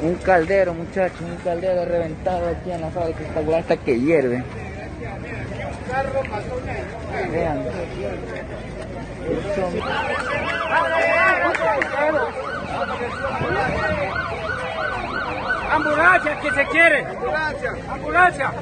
Un caldero, muchachos, un caldero reventado aquí en la fábrica. Esta hueá hasta que hierve. Vean. ¡Ambulancia, que se quiere! ¡Ambulancia! ¡Ambulancia!